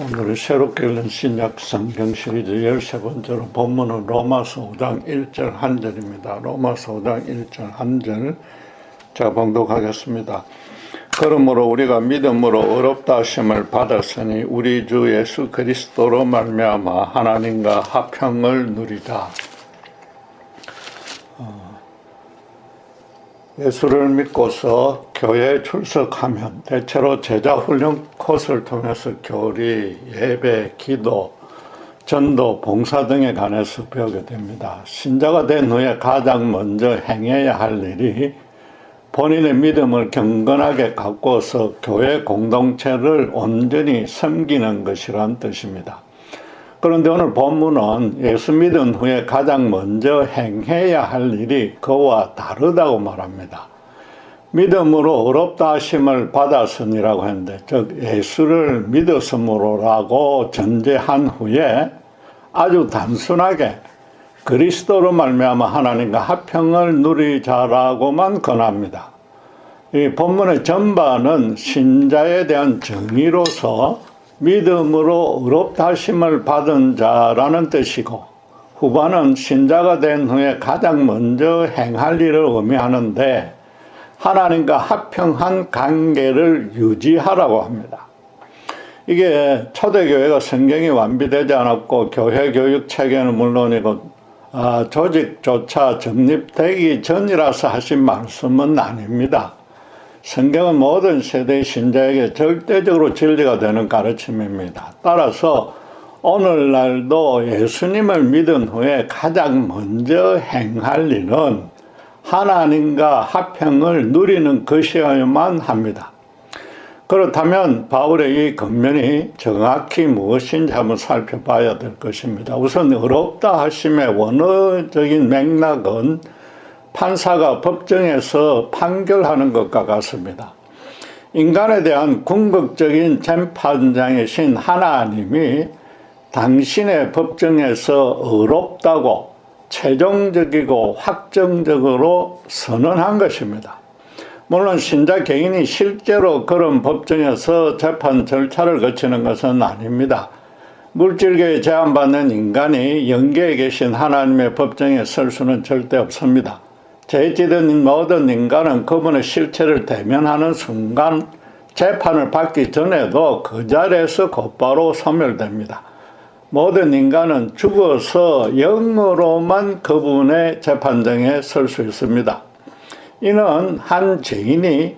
오늘 새롭게 읽는 신약 성경 시리즈 13번째로 본문은 로마서 5장 1절 한 절입니다. 로마서 5장 1절 한 절 제가 봉독하겠습니다. 그러므로 우리가 믿음으로 의롭다 하심을 받았으니 우리 주 예수 그리스도로 말미암아 하나님과 화평을 누리자. 예수를 믿고서 교회에 출석하면 대체로 제자훈련 코스를 통해서 교리, 예배, 기도, 전도, 봉사 등에 관해서 배우게 됩니다. 신자가 된 후에 가장 먼저 행해야 할 일이 본인의 믿음을 경건하게 갖고서 교회 공동체를 온전히 섬기는 것이란 뜻입니다. 그런데 오늘 본문은 예수 믿은 후에 가장 먼저 행해야 할 일이 그와 다르다고 말합니다. 믿음으로 의롭다 하심을 받았으니라고 했는데, 즉 예수를 믿었으므로라고 전제한 후에 아주 단순하게 그리스도로 말미암아 하나님과 화평을 누리자라고만 권합니다. 이 본문의 전반은 신자에 대한 정의로서 믿음으로 의롭다 하심을 받은 자라는 뜻이고, 후반은 신자가 된 후에 가장 먼저 행할 일을 의미하는데 하나님과 화평한 관계를 유지하라고 합니다. 이게 초대교회가 성경이 완비되지 않았고 교회 교육 체계는 물론이고 조직조차 정립되기 전이라서 하신 말씀은 아닙니다. 성경은 모든 세대의 신자에게 절대적으로 진리가 되는 가르침입니다. 따라서 오늘날도 예수님을 믿은 후에 가장 먼저 행할 일은 하나님과 화평을 누리는 것이어야만 합니다. 그렇다면 바울의 이 권면이 정확히 무엇인지 한번 살펴봐야 될 것입니다. 우선 의롭다 하심의 원어적인 맥락은 판사가 법정에서 판결하는 것과 같습니다. 인간에 대한 궁극적인 재판장이신 하나님이 당신의 법정에서 의롭다고 최종적이고 확정적으로 선언한 것입니다. 물론 신자 개인이 실제로 그런 법정에서 재판 절차를 거치는 것은 아닙니다. 물질계에 제한받는 인간이 영계에 계신 하나님의 법정에 설 수는 절대 없습니다. 죄짓은 모든 인간은 그분의 실체를 대면하는 순간 재판을 받기 전에도 그 자리에서 곧바로 소멸됩니다. 모든 인간은 죽어서 영으로만 그분의 재판장에 설 수 있습니다. 이는 한 죄인이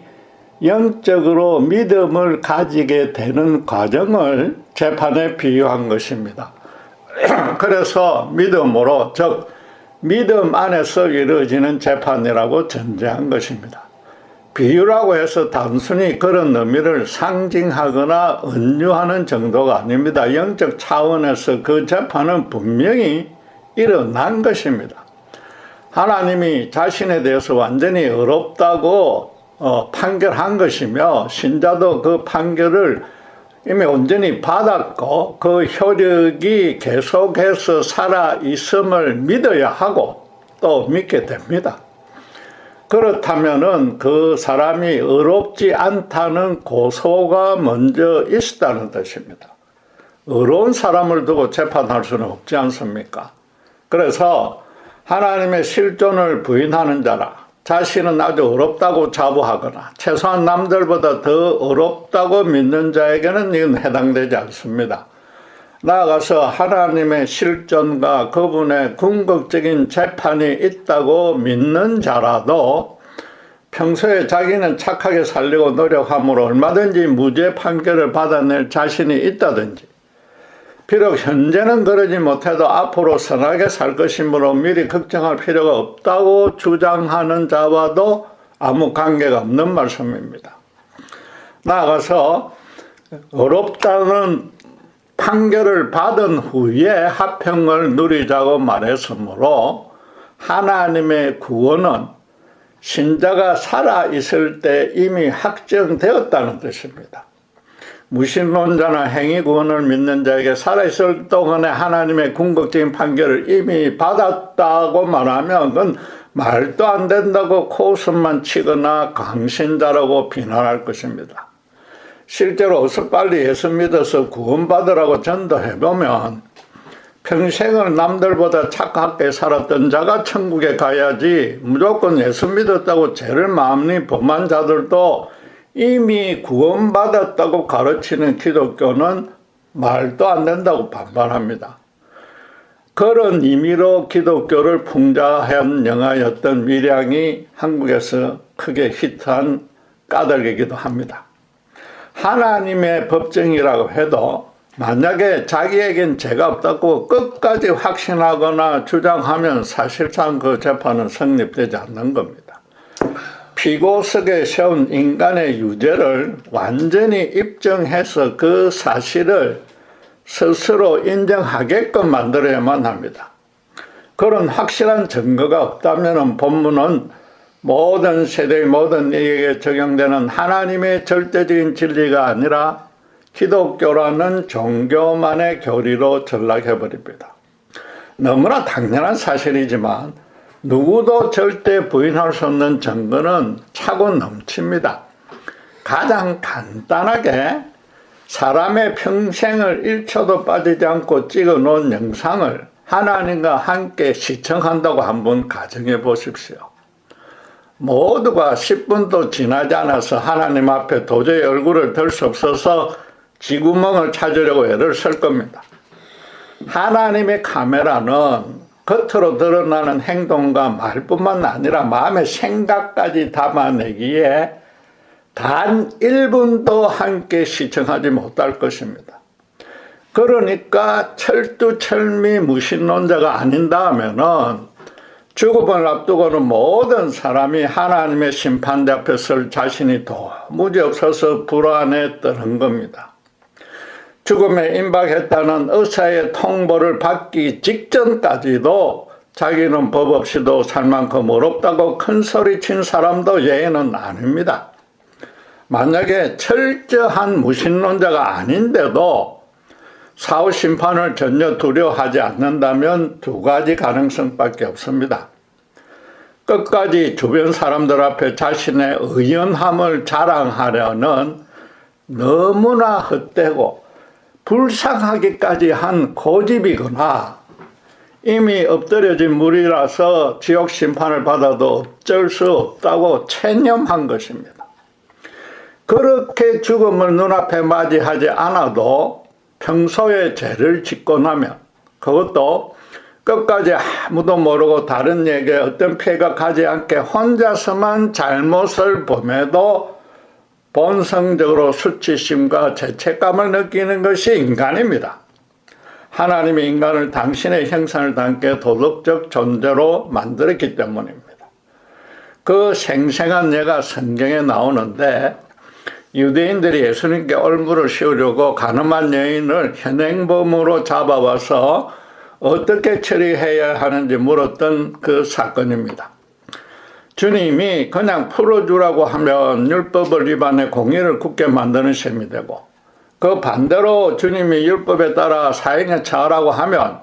영적으로 믿음을 가지게 되는 과정을 재판에 비유한 것입니다. 그래서 믿음으로, 즉 믿음 안에서 이루어지는 재판이라고 전제한 것입니다. 비유라고 해서 단순히 그런 의미를 상징하거나 은유하는 정도가 아닙니다. 영적 차원에서 그 재판은 분명히 일어난 것입니다. 하나님이 자신에 대해서 완전히 의롭다고 판결한 것이며, 신자도 그 판결을 이미 온전히 받았고 그 효력이 계속해서 살아있음을 믿어야 하고 또 믿게 됩니다. 그렇다면은 그 사람이 의롭지 않다는 고소가 먼저 있었다는 뜻입니다. 의로운 사람을 두고 재판할 수는 없지 않습니까? 그래서 하나님의 실존을 부인하는 자라, 자신은 아주 어렵다고 자부하거나 최소한 남들보다 더 어렵다고 믿는 자에게는 이건 해당되지 않습니다. 나아가서 하나님의 실존과 그분의 궁극적인 재판이 있다고 믿는 자라도 평소에 자기는 착하게 살려고 노력함으로 얼마든지 무죄 판결을 받아낼 자신이 있다든지, 비록 현재는 그러지 못해도 앞으로 선하게 살 것이므로 미리 걱정할 필요가 없다고 주장하는 자와도 아무 관계가 없는 말씀입니다. 나아가서 어렵다는 판결을 받은 후에 화평을 누리자고 말했으므로 하나님의 구원은 신자가 살아있을 때 이미 확정되었다는 뜻입니다. 무신론자나 행위구원을 믿는 자에게 살아있을 동안에 하나님의 궁극적인 판결을 이미 받았다고 말하면 그건 말도 안 된다고 코웃음만 치거나 강신자라고 비난할 것입니다. 실제로 어서 빨리 예수 믿어서 구원받으라고 전도해보면 평생을 남들보다 착하게 살았던 자가 천국에 가야지, 무조건 예수 믿었다고 죄를 많이 범한 자들도 이미 구원받았다고 가르치는 기독교는 말도 안 된다고 반발합니다. 그런 의미로 기독교를 풍자한 영화였던 밀양이 한국에서 크게 히트한 까닭이기도 합니다. 하나님의 법정이라고 해도 만약에 자기에겐 죄가 없다고 끝까지 확신하거나 주장하면 사실상 그 재판은 성립되지 않는 겁니다. 피고석에 세운 인간의 유죄를 완전히 입증해서 그 사실을 스스로 인정하게끔 만들어야만 합니다. 그런 확실한 증거가 없다면 본문은 모든 세대의 모든 이에게 적용되는 하나님의 절대적인 진리가 아니라 기독교라는 종교만의 교리로 전락해버립니다. 너무나 당연한 사실이지만 누구도 절대 부인할 수 없는 증거는 차고 넘칩니다. 가장 간단하게 사람의 평생을 1초도 빠지지 않고 찍어 놓은 영상을 하나님과 함께 시청한다고 한번 가정해 보십시오. 모두가 10분도 지나지 않아서 하나님 앞에 도저히 얼굴을 들 수 없어서 쥐구멍을 찾으려고 애를 쓸 겁니다. 하나님의 카메라는 겉으로 드러나는 행동과 말뿐만 아니라 마음의 생각까지 담아내기에 단 1분도 함께 시청하지 못할 것입니다. 그러니까 철두철미 무신론자가 아닌다면은 죽음을 앞두고는 모든 사람이 하나님의 심판대 앞에 설 자신이 도무지 없어서 불안에 떠는 겁니다. 죽음에 임박했다는 의사의 통보를 받기 직전까지도 자기는 법 없이도 살 만큼 어렵다고 큰 소리 친 사람도 예외는 아닙니다. 만약에 철저한 무신론자가 아닌데도 사후 심판을 전혀 두려워하지 않는다면 두 가지 가능성밖에 없습니다. 끝까지 주변 사람들 앞에 자신의 의연함을 자랑하려는 너무나 헛되고 불쌍하기까지 한 고집이거나 이미 엎드려진 물이라서 지옥 심판을 받아도 어쩔 수 없다고 체념한 것입니다. 그렇게 죽음을 눈앞에 맞이하지 않아도 평소에 죄를 짓고 나면, 그것도 끝까지 아무도 모르고 다른 에게 어떤 피해가 가지 않게 혼자서만 잘못을 범해도 본성적으로 수치심과 죄책감을 느끼는 것이 인간입니다. 하나님이 인간을 당신의 형상을 담게 도덕적 존재로 만들었기 때문입니다. 그 생생한 예가 성경에 나오는데, 유대인들이 예수님께 얼굴을 씌우려고 가늠한 여인을 현행범으로 잡아와서 어떻게 처리해야 하는지 물었던 그 사건입니다. 주님이 그냥 풀어주라고 하면 율법을 위반해 공의를 굳게 만드는 셈이 되고, 그 반대로 주님이 율법에 따라 사형에 처하라고 하면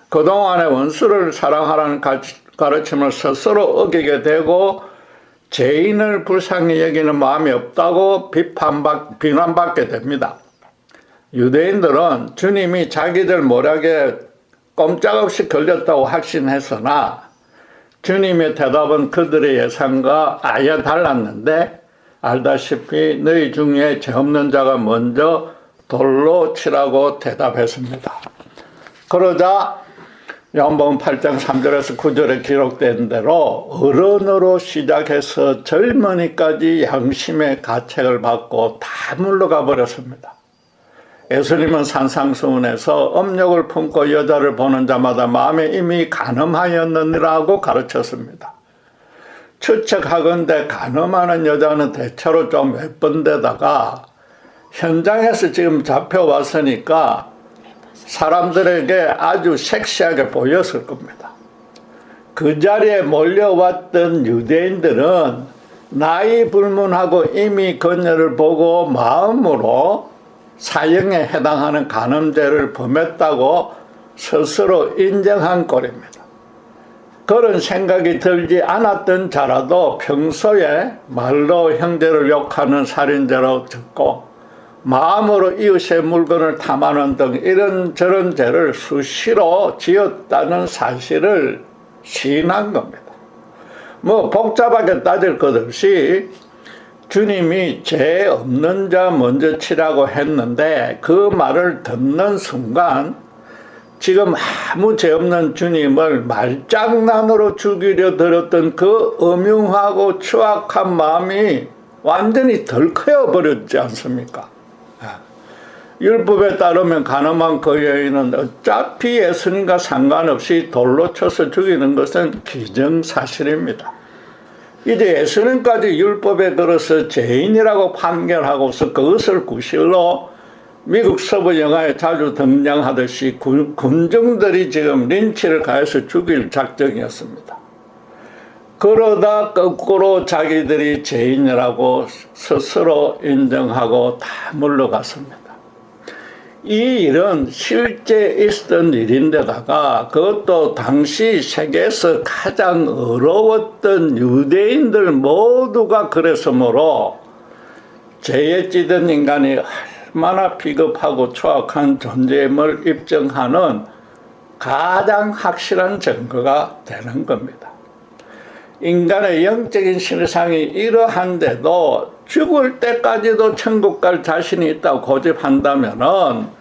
그동안의 원수를 사랑하라는 가르침을 스스로 어기게 되고 죄인을 불쌍히 여기는 마음이 없다고 비난받게 됩니다. 유대인들은 주님이 자기들 모략에 꼼짝없이 걸렸다고 확신했으나 주님의 대답은 그들의 예상과 아예 달랐는데, 알다시피 너희 중에 죄 없는 자가 먼저 돌로 치라고 대답했습니다. 그러자 요한복음 8장 3절에서 9절에 기록된 대로 어른으로 시작해서 젊은이까지 양심의 가책을 받고 다 물러가 버렸습니다. 예수님은 산상수훈에서 업력을 품고 여자를 보는 자마다 마음에 이미 간음하였느니라고 가르쳤습니다. 추측하건대 간음하는 여자는 대체로 좀 예쁜데다가 현장에서 지금 잡혀왔으니까 사람들에게 아주 섹시하게 보였을 겁니다. 그 자리에 몰려왔던 유대인들은 나이 불문하고 이미 그녀를 보고 마음으로 사형에 해당하는 간음죄를 범했다고 스스로 인정한 꼴입니다. 그런 생각이 들지 않았던 자라도 평소에 말로 형제를 욕하는 살인죄로 듣고 마음으로 이웃의 물건을 탐하는 등 이런저런 죄를 수시로 지었다는 사실을 시인한 겁니다. 뭐 복잡하게 따질 것 없이 주님이 죄 없는 자 먼저 치라고 했는데 그 말을 듣는 순간 지금 아무 죄 없는 주님을 말장난으로 죽이려 들었던 그 음흉하고 추악한 마음이 완전히 덜커여 버렸지 않습니까? 율법에 따르면 간음한 그 여인은 어차피 예수님과 상관없이 돌로 쳐서 죽이는 것은 기정사실입니다. 이제 예수님까지 율법에 들어서 죄인이라고 판결하고서 그것을 구실로 미국 서부 영화에 자주 등장하듯이 군중들이 지금 린치를 가해서 죽일 작정이었습니다. 그러다 거꾸로 자기들이 죄인이라고 스스로 인정하고 다 물러갔습니다. 이 일은 실제 있었던 일인데다가 그것도 당시 세계에서 가장 어려웠던 유대인들 모두가 그랬으므로 죄에 찌든 인간이 얼마나 비겁하고 추악한 존재임을 입증하는 가장 확실한 증거가 되는 겁니다. 인간의 영적인 실상이 이러한데도 죽을 때까지도 천국 갈 자신이 있다고 고집한다면은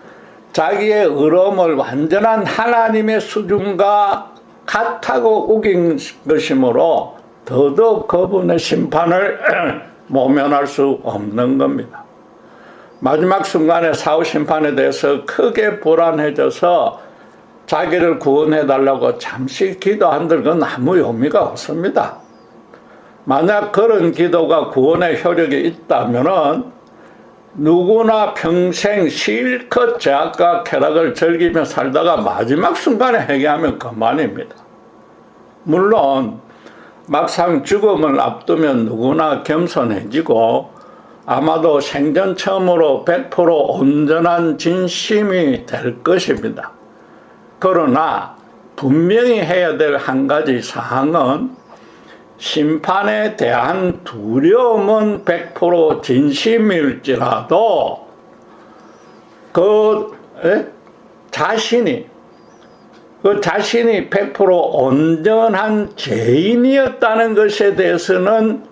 자기의 의로움을 완전한 하나님의 수준과 같다고 우긴 것이므로 더더욱 그분의 심판을 모면할 수 없는 겁니다. 마지막 순간에 사후 심판에 대해서 크게 불안해져서 자기를 구원해달라고 잠시 기도한들 건 아무 의미가 없습니다. 만약 그런 기도가 구원의 효력이 있다면은 누구나 평생 실컷 죄악과 쾌락을 즐기며 살다가 마지막 순간에 회개하면 그만입니다. 물론 막상 죽음을 앞두면 누구나 겸손해지고 아마도 생전 처음으로 100% 온전한 진심이 될 것입니다. 그러나 분명히 해야 될 한 가지 사항은 심판에 대한 두려움은 100% 진심일지라도 자신이 100% 온전한 죄인이었다는 것에 대해서는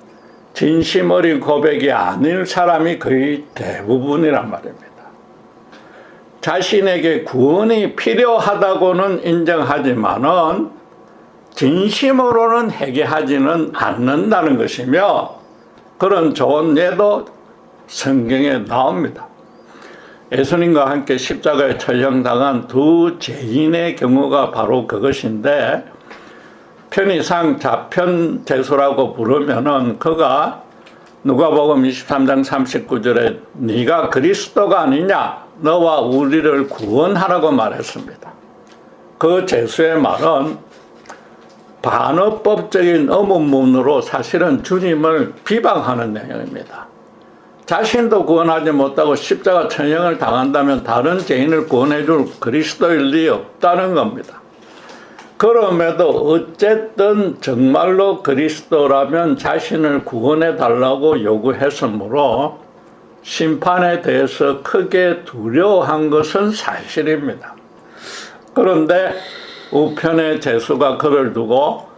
진심 어린 고백이 아닐 사람이 거의 대부분이란 말입니다. 자신에게 구원이 필요하다고는 인정하지만은 진심으로는 회개하지는 않는다는 것이며 그런 좋은 예도 성경에 나옵니다. 예수님과 함께 십자가에 처형당한 두 죄인의 경우가 바로 그것인데 편의상 자편제수라고 부르면은 그가 누가복음 23장 39절에 네가 그리스도가 아니냐 너와 우리를 구원하라고 말했습니다. 그 제수의 말은 반어법적인 의문문으로 사실은 주님을 비방하는 내용입니다. 자신도 구원하지 못하고 십자가 천형을 당한다면 다른 죄인을 구원해줄 그리스도일 리 없다는 겁니다. 그럼에도 어쨌든 정말로 그리스도라면 자신을 구원해달라고 요구했으므로 심판에 대해서 크게 두려워한 것은 사실입니다. 그런데 우편의 제수가 그를 두고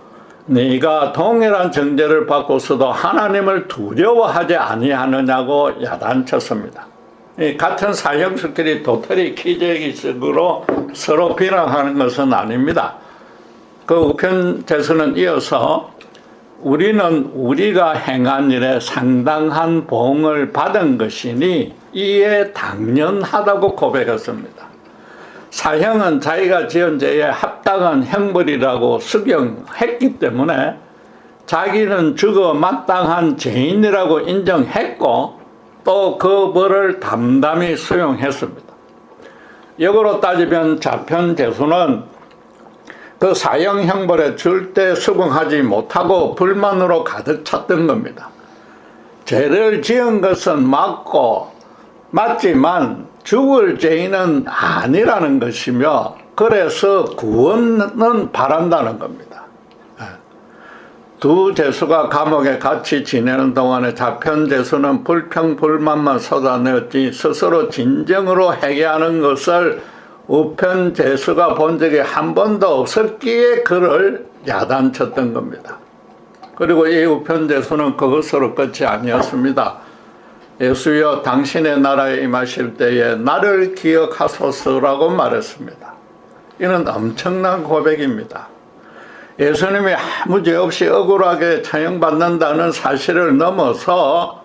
네가 동일한 정죄를 받고서도 하나님을 두려워하지 아니하느냐고 야단쳤습니다. 같은 사형수끼리 도토리 키재기식으로 서로 비난하는 것은 아닙니다. 그 우편 제수는 이어서 우리는 우리가 행한 일에 상당한 보응을 받은 것이니 이에 당연하다고 고백했습니다. 사형은 자기가 지은 죄에 합당한 형벌이라고 수경했기 때문에 자기는 죽어 마땅한 죄인이라고 인정했고 또 그 벌을 담담히 수용했습니다. 역으로 따지면 자편제수는 그 사형 형벌에 절대 수긍하지 못하고 불만으로 가득 찼던 겁니다. 죄를 지은 것은 맞지만 죽을 죄인은 아니라는 것이며 그래서 구원은 바란다는 겁니다. 두 죄수가 감옥에 같이 지내는 동안에 잡혀온 죄수는 불평불만만 쏟아내었지 스스로 진정으로 회개하는 것을 우편 죄수가 본 적이 한 번도 없었기에 그를 야단쳤던 겁니다. 그리고 이 우편 죄수는 그것으로 끝이 아니었습니다. 예수여 당신의 나라에 임하실 때에 나를 기억하소서라고 말했습니다. 이는 엄청난 고백입니다. 예수님이 아무 죄 없이 억울하게 처형받는다는 사실을 넘어서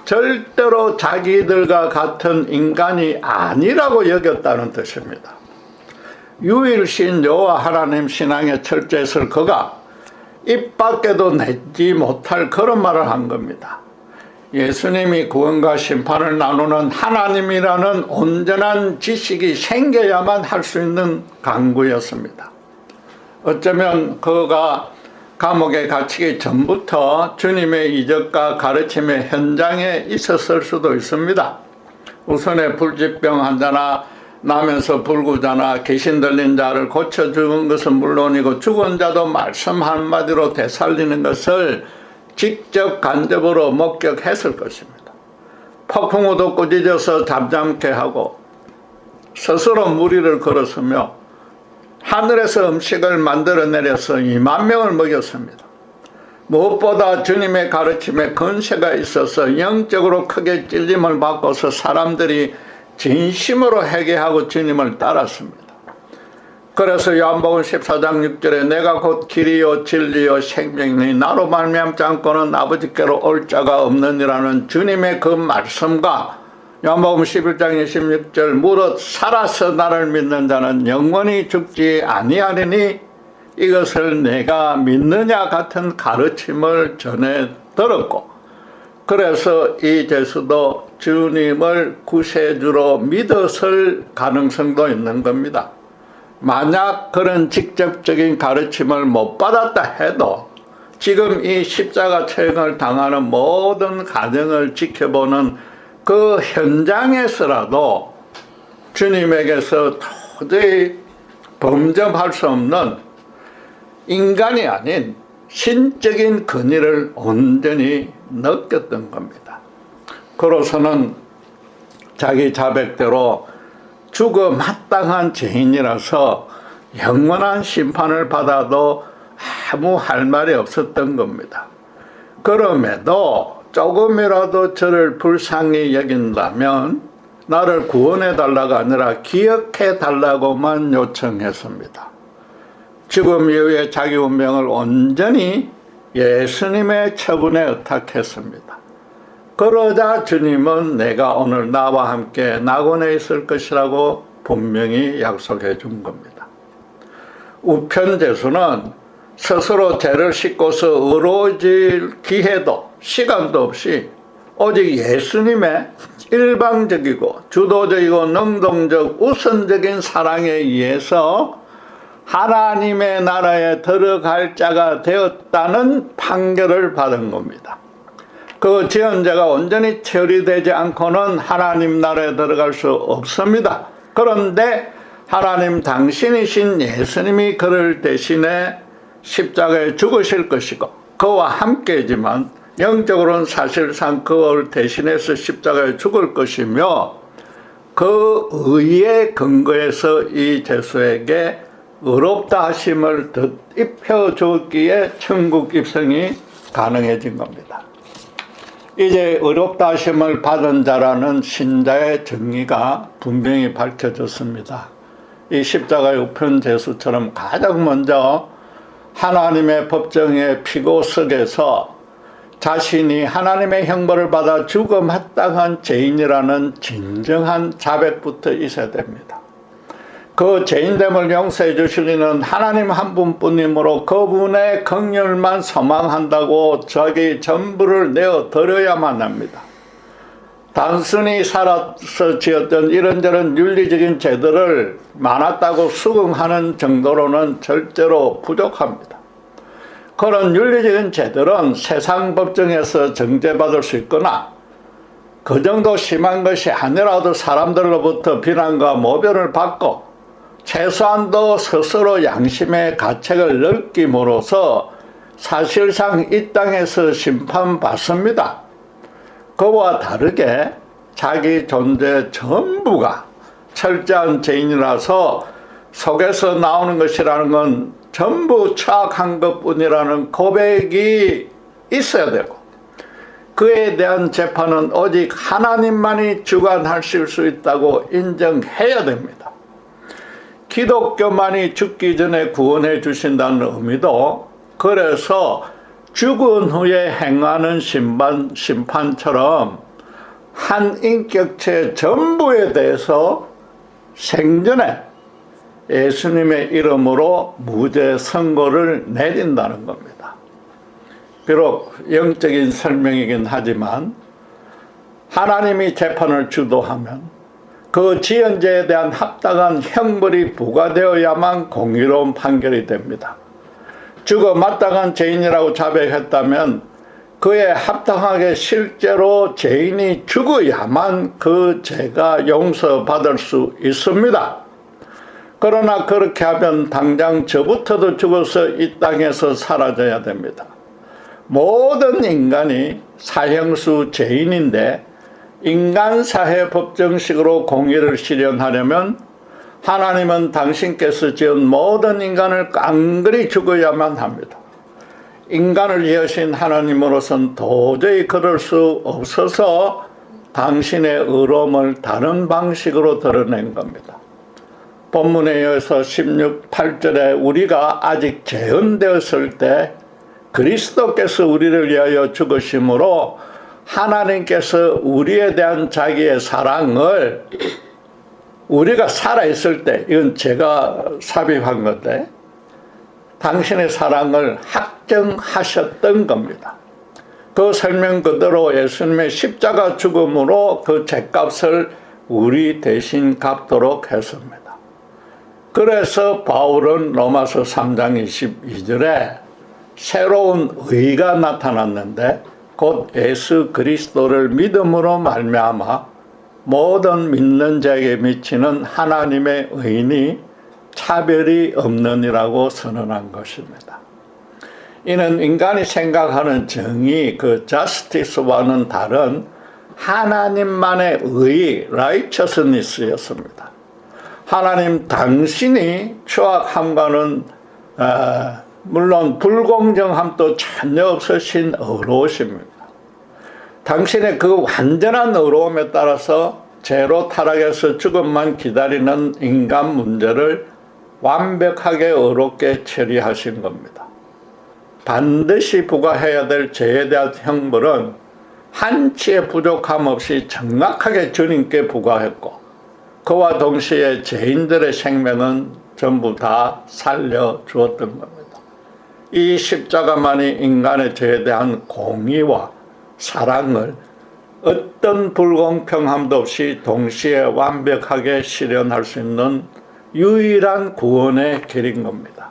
절대로 자기들과 같은 인간이 아니라고 여겼다는 뜻입니다. 유일신 여호와 하나님 신앙에 철저했을 그가 입 밖에도 내지 못할 그런 말을 한 겁니다. 예수님이 구원과 심판을 나누는 하나님이라는 온전한 지식이 생겨야만 할 수 있는 강구였습니다. 어쩌면 그가 감옥에 갇히기 전부터 주님의 이적과 가르침의 현장에 있었을 수도 있습니다. 우선에 불집병 환자나 나면서 불구자나 귀신 들린 자를 고쳐주는 것은 물론이고 죽은 자도 말씀 한마디로 되살리는 것을 직접 간접으로 목격했을 것입니다. 폭풍우도 꾸짖어서 잠잠케 하고 스스로 무리를 걸었으며 하늘에서 음식을 만들어내려서 2만 명을 먹였습니다. 무엇보다 주님의 가르침에 근세가 있어서 영적으로 크게 찔림을 받고서 사람들이 진심으로 회개하고 주님을 따랐습니다. 그래서 요한복음 14장 6절에 내가 곧 길이요 진리요 생명이니 나로 말미암지 않고는 아버지께로 올 자가 없느니라는 주님의 그 말씀과 요한복음 11장 26절 무릇 살아서 나를 믿는 자는 영원히 죽지 아니하리니 이것을 내가 믿느냐 같은 가르침을 전해 들었고, 그래서 이 죄수도 주님을 구세주로 믿었을 가능성도 있는 겁니다. 만약 그런 직접적인 가르침을 못 받았다 해도 지금 이 십자가 처형을 당하는 모든 과정을 지켜보는 그 현장에서라도 주님에게서 도저히 범접할 수 없는 인간이 아닌 신적인 근위를 온전히 느꼈던 겁니다. 그로서는 자기 자백대로 죽어 마땅한 죄인이라서 영원한 심판을 받아도 아무 할 말이 없었던 겁니다. 그럼에도 조금이라도 저를 불쌍히 여긴다면 나를 구원해 달라가 아니라 기억해 달라고만 요청했습니다. 죽음 이후에 자기 운명을 온전히 예수님의 처분에 의탁했습니다. 그러자 주님은 내가 오늘 나와 함께 낙원에 있을 것이라고 분명히 약속해 준 겁니다. 우편제수는 스스로 죄를 씻고서 의로워질 기회도 시간도 없이 오직 예수님의 일방적이고 주도적이고 능동적 우선적인 사랑에 의해서 하나님의 나라에 들어갈 자가 되었다는 판결을 받은 겁니다. 그 지연자가 온전히 처리되지 않고는 하나님 나라에 들어갈 수 없습니다. 그런데 하나님 당신이신 예수님이 그를 대신해 십자가에 죽으실 것이고 그와 함께지만 영적으로는 사실상 그를 대신해서 십자가에 죽을 것이며 그 의의 근거에서 이 죄수에게 의롭다 하심을 덧입혀 주었기에 천국 입성이 가능해진 겁니다. 이제 의롭다 하심을 받은 자라는 신자의 정의가 분명히 밝혀졌습니다. 이 십자가의 우편제수처럼 가장 먼저 하나님의 법정의 피고석에서 자신이 하나님의 형벌을 받아 죽어 마땅한 죄인이라는 진정한 자백부터 있어야 됩니다. 그 죄인됨을 용서해 주시는 하나님 한 분뿐이므로 그분의 긍휼만 소망한다고 자기 전부를 내어 드려야만 합니다. 단순히 살아서 지었던 이런저런 윤리적인 죄들을 많았다고 수긍하는 정도로는 절대로 부족합니다. 그런 윤리적인 죄들은 세상 법정에서 정죄받을 수 있거나 그 정도 심한 것이 아니라도 사람들로부터 비난과 모별을 받고 최소한도 스스로 양심의 가책을 느낌으로써 사실상 이 땅에서 심판받습니다. 그와 다르게 자기 존재 전부가 철저한 죄인이라서 속에서 나오는 것이라는 건 전부 처악한 것뿐이라는 고백이 있어야 되고, 그에 대한 재판은 오직 하나님만이 주관하실 수 있다고 인정해야 됩니다. 기독교만이 죽기 전에 구원해 주신다는 의미도 그래서 죽은 후에 행하는 심판처럼 한 인격체 전부에 대해서 생전에 예수님의 이름으로 무죄 선고를 내린다는 겁니다. 비록 영적인 설명이긴 하지만 하나님이 재판을 주도하면 그 지은 죄에 대한 합당한 형벌이 부과되어야만 공의로운 판결이 됩니다. 죽어 마땅한 죄인이라고 자백했다면 그에 합당하게 실제로 죄인이 죽어야만 그 죄가 용서받을 수 있습니다. 그러나 그렇게 하면 당장 저부터도 죽어서 이 땅에서 사라져야 됩니다. 모든 인간이 사형수 죄인인데 인간사회 법정식으로 공의를 실현하려면 하나님은 당신께서 지은 모든 인간을 깡그리 죽어야만 합니다. 인간을 이으신 하나님으로서는 도저히 그럴 수 없어서 당신의 의로움을 다른 방식으로 드러낸 겁니다. 본문에 이어서 8절에 우리가 아직 재현되었을 때 그리스도께서 우리를 위하여 죽으심으로 하나님께서 우리에 대한 자기의 사랑을 우리가 살아있을 때, 이건 제가 삽입한 건데, 당신의 사랑을 확정하셨던 겁니다. 그 설명 그대로 예수님의 십자가 죽음으로 그 죄값을 우리 대신 갚도록 했습니다. 그래서 바울은 로마서 3장 22절에 새로운 의가 나타났는데 곧 예수 그리스도를 믿음으로 말미암아 모든 믿는 자에게 미치는 하나님의 의인이 차별이 없느니라고 선언한 것입니다. 이는 인간이 생각하는 정의, 그 justice와는 다른 하나님만의 의, righteousness였습니다. 하나님 당신이 추악함과는 물론 불공정함도 전혀 없으신 의로우십니다. 당신의 그 완전한 의로움에 따라서 죄로 타락해서 죽음만 기다리는 인간 문제를 완벽하게 의롭게 처리하신 겁니다. 반드시 부과해야 될 죄에 대한 형벌은 한치의 부족함 없이 정확하게 주님께 부과했고, 그와 동시에 죄인들의 생명은 전부 다 살려주었던 겁니다. 이 십자가만이 인간의 죄에 대한 공의와 사랑을 어떤 불공평함도 없이 동시에 완벽하게 실현할 수 있는 유일한 구원의 길인 겁니다.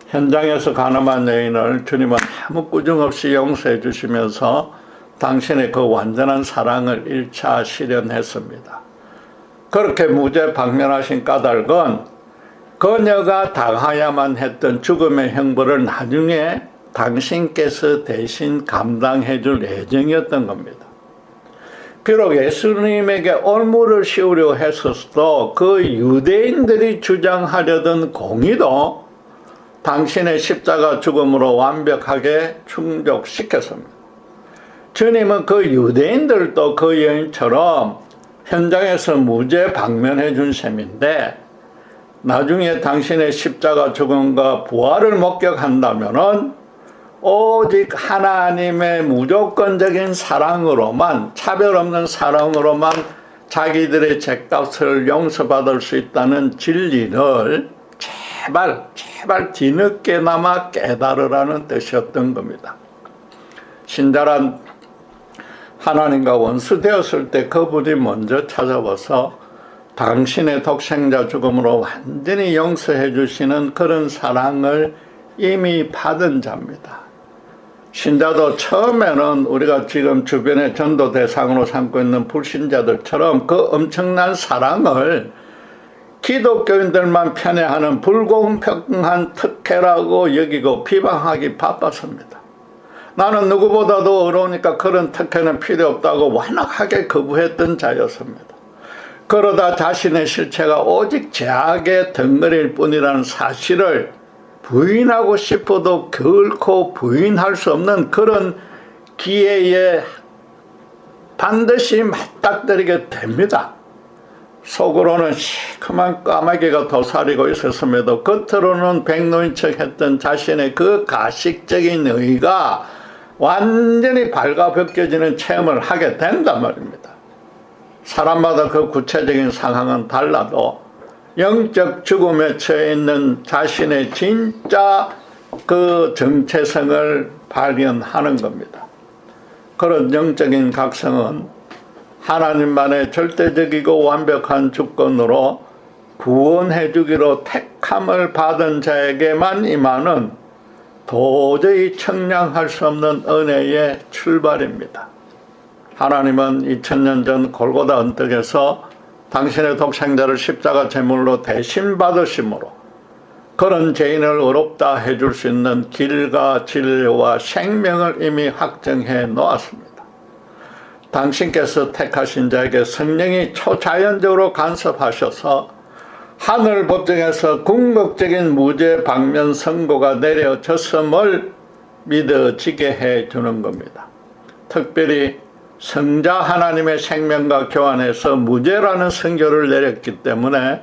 현장에서 가늠한 여인을 주님은 아무 꾸중 없이 용서해 주시면서 당신의 그 완전한 사랑을 1차 실현했습니다. 그렇게 무죄 방면하신 까닭은 그녀가 당하야만 했던 죽음의 형벌을 나중에 당신께서 대신 감당해 줄 예정이었던 겁니다. 비록 예수님에게 올무를 씌우려 했었어도 그 유대인들이 주장하려던 공의도 당신의 십자가 죽음으로 완벽하게 충족시켰습니다. 주님은 그 유대인들도 그 여인처럼 현장에서 무죄 방면해 준 셈인데, 나중에 당신의 십자가 죽음과 부활을 목격한다면은 오직 하나님의 무조건적인 사랑으로만, 차별 없는 사랑으로만 자기들의 죄값을 용서받을 수 있다는 진리를 제발 뒤늦게나마 깨달으라는 뜻이었던 겁니다. 신자란 하나님과 원수 되었을 때 그분이 먼저 찾아와서 당신의 독생자 죽음으로 완전히 용서해 주시는 그런 사랑을 이미 받은 자입니다. 신자도 처음에는 우리가 지금 주변의 전도 대상으로 삼고 있는 불신자들처럼 그 엄청난 사랑을 기독교인들만 편애하는 불공평한 특혜라고 여기고 비방하기 바빴습니다. 나는 누구보다도 어려우니까 그런 특혜는 필요 없다고 완악하게 거부했던 자였습니다. 그러다 자신의 실체가 오직 죄악의 덩어리일 뿐이라는 사실을 부인하고 싶어도 결코 부인할 수 없는 그런 기회에 반드시 맞닥뜨리게 됩니다. 속으로는 시커먼 까마귀가 도사리고 있었음에도 겉으로는 백로인 척 했던 자신의 그 가식적인 의가 완전히 발가벗겨지는 체험을 하게 된단 말입니다. 사람마다 그 구체적인 상황은 달라도 영적 죽음에 처해 있는 자신의 진짜 그 정체성을 발견하는 겁니다. 그런 영적인 각성은 하나님만의 절대적이고 완벽한 주권으로 구원해 주기로 택함을 받은 자에게만 임하는 도저히 청량할 수 없는 은혜의 출발입니다. 하나님은 2000년 전 골고다 언덕에서 당신의 독생자를 십자가 제물로 대신 받으심으로 그런 죄인을 의롭다 해줄 수 있는 길과 진리와 생명을 이미 확정해 놓았습니다. 당신께서 택하신 자에게 성령이 초자연적으로 간섭하셔서 하늘 법정에서 궁극적인 무죄 방면 선고가 내려졌음을 믿어지게 해주는 겁니다. 특별히 성자 하나님의 생명과 교환해서 무죄라는 선고를 내렸기 때문에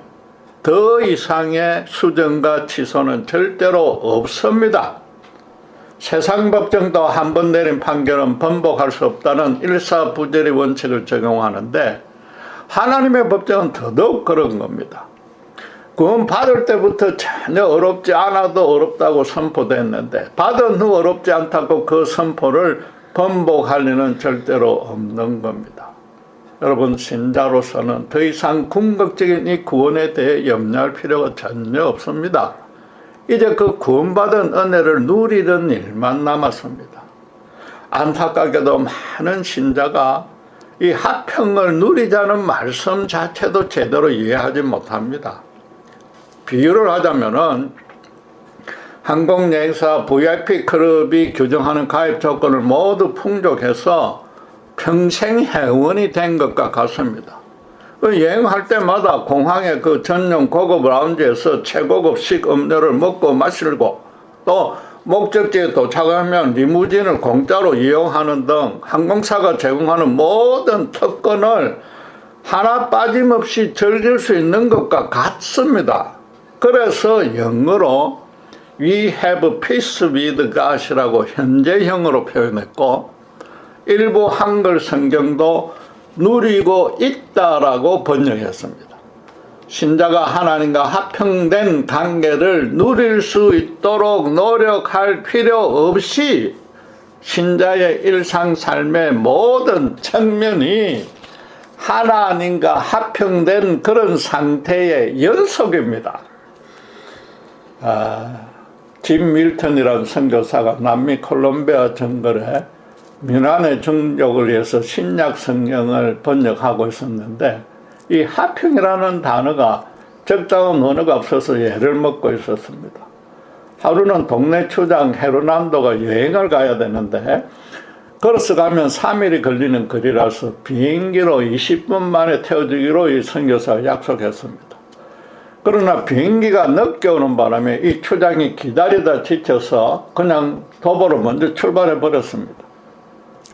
더 이상의 수정과 취소는 절대로 없습니다. 세상 법정도 한 번 내린 판결은 번복할 수 없다는 일사부재리 원칙을 적용하는데 하나님의 법정은 더더욱 그런 겁니다. 구원 받을 때부터 전혀 어렵지 않아도 어렵다고 선포됐는데 받은 후 어렵지 않다고 그 선포를 번복할 리는 절대로 없는 겁니다. 여러분, 신자로서는 더 이상 궁극적인 이 구원에 대해 염려할 필요가 전혀 없습니다. 이제 그 구원받은 은혜를 누리는 일만 남았습니다. 안타깝게도 많은 신자가 이 화평을 누리자는 말씀 자체도 제대로 이해하지 못합니다. 비유를 하자면은 항공여행사 VIP 클럽이 규정하는 가입 조건을 모두 풍족해서 평생 회원이 된 것과 같습니다. 여행할 때마다 공항의 그 전용 고급 라운지에서 최고급식 음료를 먹고 마시고 또 목적지에 도착하면 리무진을 공짜로 이용하는 등 항공사가 제공하는 모든 특권을 하나 빠짐없이 즐길 수 있는 것과 같습니다. 그래서 영어로 We have peace with God이라고 현재형으로 표현했고 일부 한글 성경도 누리고 있다라고 번역했습니다. 신자가 하나님과 화평된 관계를 누릴 수 있도록 노력할 필요 없이 신자의 일상 삶의 모든 측면이 하나님과 화평된 그런 상태의 연속입니다. 짐 밀턴이라는 선교사가 남미 콜롬비아 정글에 민환의 종족을 위해서 신약 성경을 번역하고 있었는데 이 화평이라는 단어가 적당한 언어가 없어서 예를 먹고 있었습니다. 하루는 동네 추장 헤르난도가 여행을 가야 되는데 걸어서 가면 3일이 걸리는 거리라서 비행기로 20분 만에 태워주기로 이 선교사가 약속했습니다. 그러나 비행기가 늦게 오는 바람에 이 추장이 기다리다 지쳐서 그냥 도보로 먼저 출발해 버렸습니다.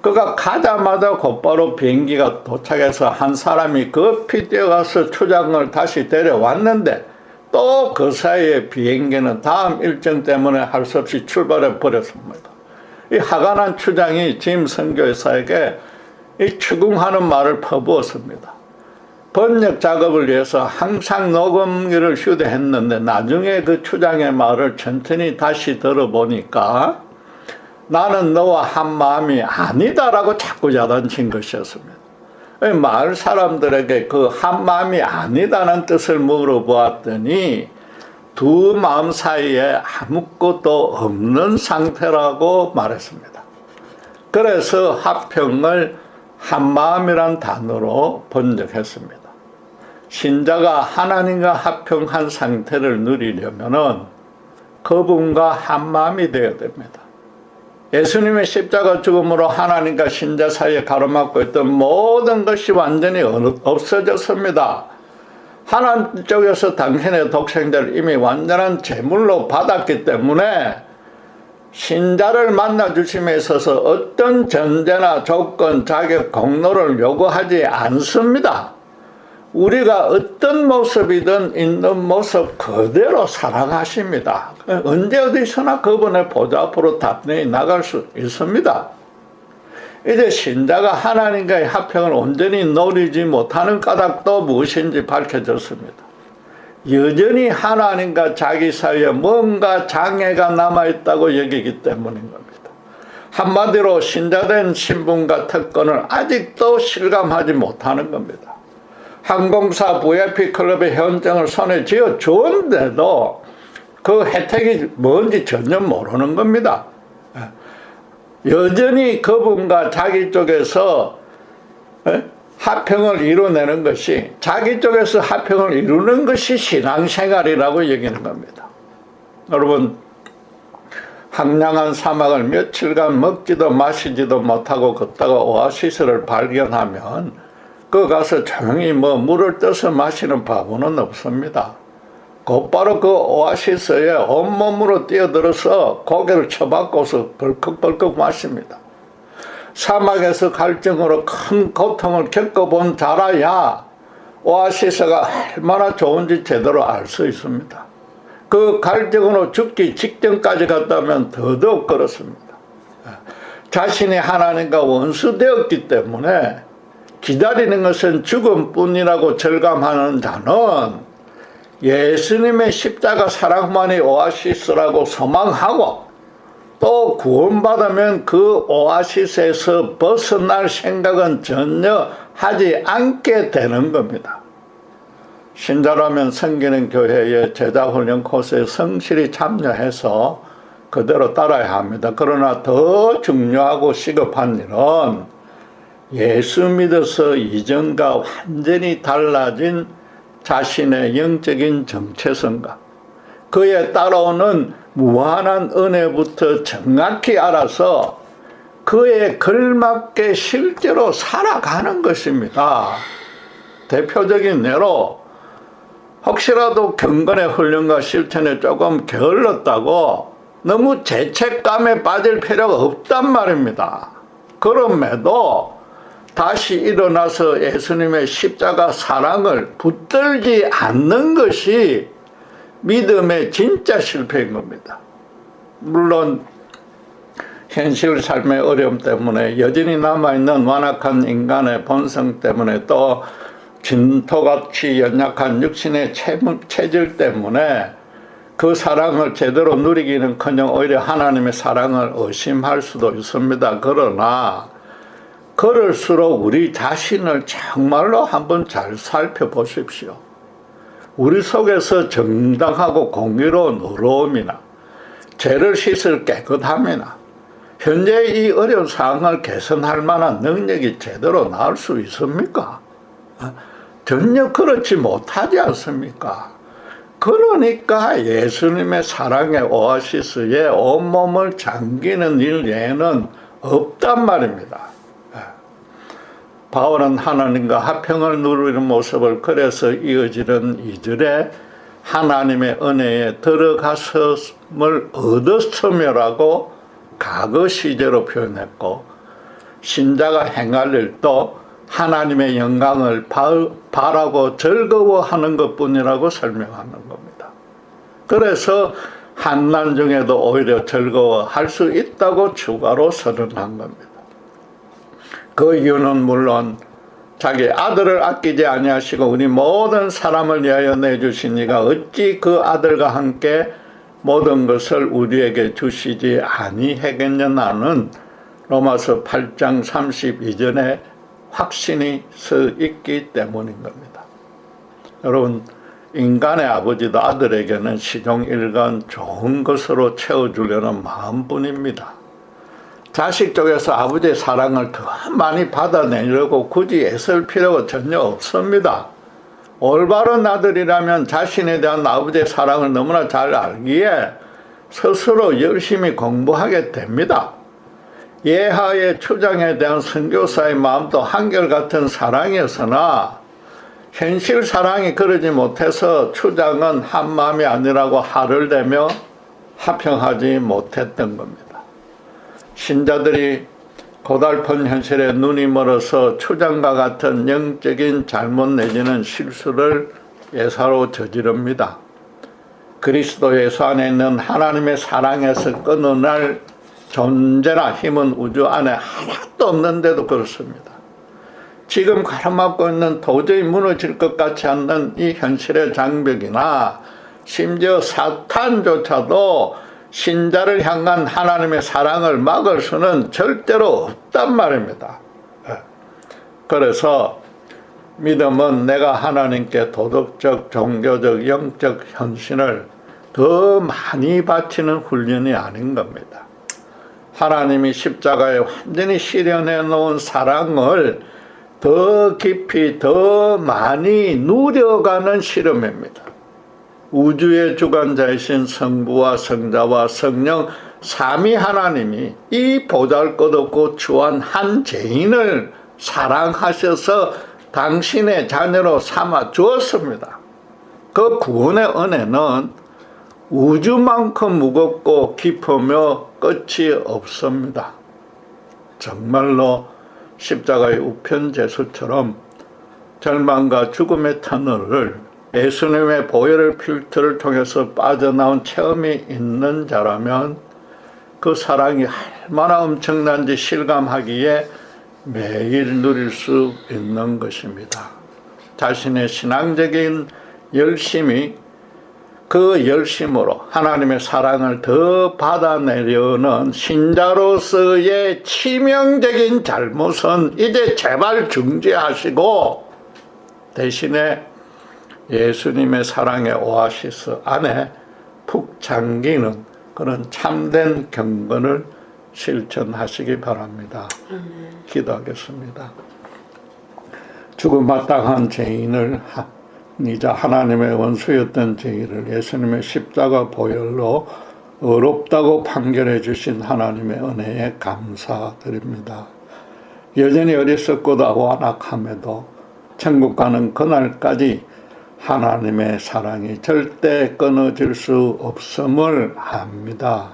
그가 가자마자 곧바로 비행기가 도착해서 한 사람이 급히 뛰어가서 추장을 다시 데려왔는데 또 그 사이에 비행기는 다음 일정 때문에 할 수 없이 출발해 버렸습니다. 이 화가 난 추장이 짐 선교사에게 이 추궁하는 말을 퍼부었습니다. 번역 작업을 위해서 항상 녹음기를 휴대했는데 나중에 그 추장의 말을 천천히 다시 들어보니까 나는 너와 한 마음이 아니다라고 자꾸 야단친 것이었습니다. 마을 사람들에게 그 한 마음이 아니다는 뜻을 물어보았더니 두 마음 사이에 아무것도 없는 상태라고 말했습니다. 그래서 화평을 한 마음이란 단어로 번역했습니다. 신자가 하나님과 합평한 상태를 누리려면은 그분과 한마음이 되어야 됩니다. 예수님의 십자가 죽음으로 하나님과 신자 사이에 가로막고 있던 모든 것이 완전히 없어졌습니다. 하나님 쪽에서 당신의 독생자를 이미 완전한 제물로 받았기 때문에 신자를 만나주심에 있어서 어떤 전제나 조건, 자격, 공로를 요구하지 않습니다. 우리가 어떤 모습이든 있는 모습 그대로 사랑하십니다. 언제 어디서나 그분의 보좌 앞으로 답례히 나갈 수 있습니다. 이제 신자가 하나님과의 합평을 온전히 누리지 못하는 까닭도 무엇인지 밝혀졌습니다. 여전히 하나님과 자기 사이에 뭔가 장애가 남아있다고 여기기 때문인 겁니다. 한마디로 신자된 신분과 특권을 아직도 실감하지 못하는 겁니다. 항공사 VIP 클럽의 현장을 손에 쥐어 주었는데도 그 혜택이 뭔지 전혀 모르는 겁니다. 여전히 그분과 자기 쪽에서 합평을 이루어내는 것이, 자기 쪽에서 합평을 이루는 것이 신앙생활이라고 여기는 겁니다. 여러분, 황량한 사막을 며칠간 먹지도 마시지도 못하고 걷다가 오아시스를 발견하면 그 가서 조용히 물을 떠서 마시는 바보는 없습니다. 곧바로 그 오아시스에 온몸으로 뛰어들어서 고개를 쳐박고서 벌컥벌컥 마십니다. 사막에서 갈증으로 큰 고통을 겪어본 자라야 오아시스가 얼마나 좋은지 제대로 알 수 있습니다. 그 갈증으로 죽기 직전까지 갔다면 더더욱 그렇습니다. 자신이 하나님과 원수되었기 때문에 기다리는 것은 죽음뿐이라고 절감하는 자는 예수님의 십자가 사랑만이 오아시스라고 소망하고 또 구원받으면 그 오아시스에서 벗어날 생각은 전혀 하지 않게 되는 겁니다. 신자라면 섬기는 교회의 제자훈련 코스에 성실히 참여해서 그대로 따라야 합니다. 그러나 더 중요하고 시급한 일은 예수 믿어서 이전과 완전히 달라진 자신의 영적인 정체성과 그에 따라오는 무한한 은혜부터 정확히 알아서 그에 걸맞게 실제로 살아가는 것입니다. 대표적인 예로 혹시라도 경건의 훈련과 실천에 조금 게을렀다고 너무 죄책감에 빠질 필요가 없단 말입니다. 그럼에도 다시 일어나서 예수님의 십자가 사랑을 붙들지 않는 것이 믿음의 진짜 실패인 겁니다. 물론 현실 삶의 어려움 때문에 여전히 남아있는 완악한 인간의 본성 때문에 또 진토같이 연약한 육신의 체질 때문에 그 사랑을 제대로 누리기는커녕 오히려 하나님의 사랑을 의심할 수도 있습니다. 그러나 그럴수록 우리 자신을 정말로 한번 잘 살펴보십시오. 우리 속에서 정당하고 공의로운 의로움이나 죄를 씻을 깨끗함이나 현재 이 어려운 상황을 개선할 만한 능력이 제대로 나올 수 있습니까? 전혀 그렇지 못하지 않습니까? 그러니까 예수님의 사랑의 오아시스에 온몸을 잠기는 일 외에는 없단 말입니다. 바울은 하나님과 합평을 누리는 모습을 그래서 이어지는 2절에 하나님의 은혜에 들어갔음을 얻었음이라고 과거 시제로 표현했고, 신자가 행할 일도 하나님의 영광을 바라고 즐거워하는 것뿐이라고 설명하는 겁니다. 그래서 환난 중에도 오히려 즐거워할 수 있다고 추가로 선언한 겁니다. 그 이유는 물론 자기 아들을 아끼지 아니하시고 우리 모든 사람을 위하여 내주신 이가 어찌 그 아들과 함께 모든 것을 우리에게 주시지 아니하겠느냐는 로마서 8장 32절에 확신이 서 있기 때문인 겁니다. 여러분, 인간의 아버지도 아들에게는 시종일관 좋은 것으로 채워주려는 마음뿐입니다. 자식 쪽에서 아버지의 사랑을 더 많이 받아내려고 굳이 애쓸 필요가 전혀 없습니다. 올바른 아들이라면 자신에 대한 아버지의 사랑을 너무나 잘 알기에 스스로 열심히 공부하게 됩니다. 예하의 추장에 대한 선교사의 마음도 한결같은 사랑이었으나 현실 사랑이 그러지 못해서 추장은 한마음이 아니라고 화를 내며 합평하지 못했던 겁니다. 신자들이 고달픈 현실에 눈이 멀어서 추장과 같은 영적인 잘못 내지는 실수를 예사로 저지릅니다. 그리스도 예수 안에 있는 하나님의 사랑에서 끊어날 존재나 힘은 우주 안에 하나도 없는데도 그렇습니다. 지금 가로막고 있는 도저히 무너질 것 같지 않는 이 현실의 장벽이나 심지어 사탄조차도 신자를 향한 하나님의 사랑을 막을 수는 절대로 없단 말입니다. 그래서 믿음은 내가 하나님께 도덕적, 종교적, 영적 헌신을 더 많이 바치는 훈련이 아닌 겁니다. 하나님이 십자가에 완전히 실현해 놓은 사랑을 더 깊이 더 많이 누려가는 실험입니다. 우주의 주관자이신 성부와 성자와 성령 삼위 하나님이 이 보잘것없고 추한 한 죄인을 사랑하셔서 당신의 자녀로 삼아 주었습니다. 그 구원의 은혜는 우주만큼 무겁고 깊으며 끝이 없습니다. 정말로 십자가의 우편제수처럼 절망과 죽음의 터널을 예수님의 보혈의 필터를 통해서 빠져나온 체험이 있는 자라면 그 사랑이 얼마나 엄청난지 실감하기에 매일 누릴 수 있는 것입니다. 자신의 신앙적인 열심이 그 열심으로 하나님의 사랑을 더 받아내려는 신자로서의 치명적인 잘못은 이제 제발 중지하시고 대신에 예수님의 사랑의 오아시스 안에 푹 잠기는 그런 참된 경건을 실천하시기 바랍니다. 기도하겠습니다. 죽음 마땅한 죄인을 이자 하나님의 원수였던 죄인을 예수님의 십자가 보혈로 의롭다고 판결해 주신 하나님의 은혜에 감사드립니다. 여전히 어리석고도 완악함에도 천국 가는 그날까지 하나님의 사랑이 절대 끊어질 수 없음을 압니다.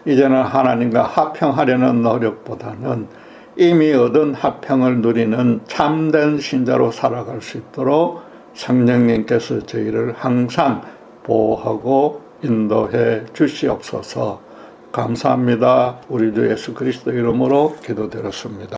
이제는 하나님과 화평하려는 노력보다는 이미 얻은 화평을 누리는 참된 신자로 살아갈 수 있도록 성령님께서 저희를 항상 보호하고 인도해 주시옵소서. 감사합니다. 우리 주 예수 그리스도 이름으로 기도드렸습니다.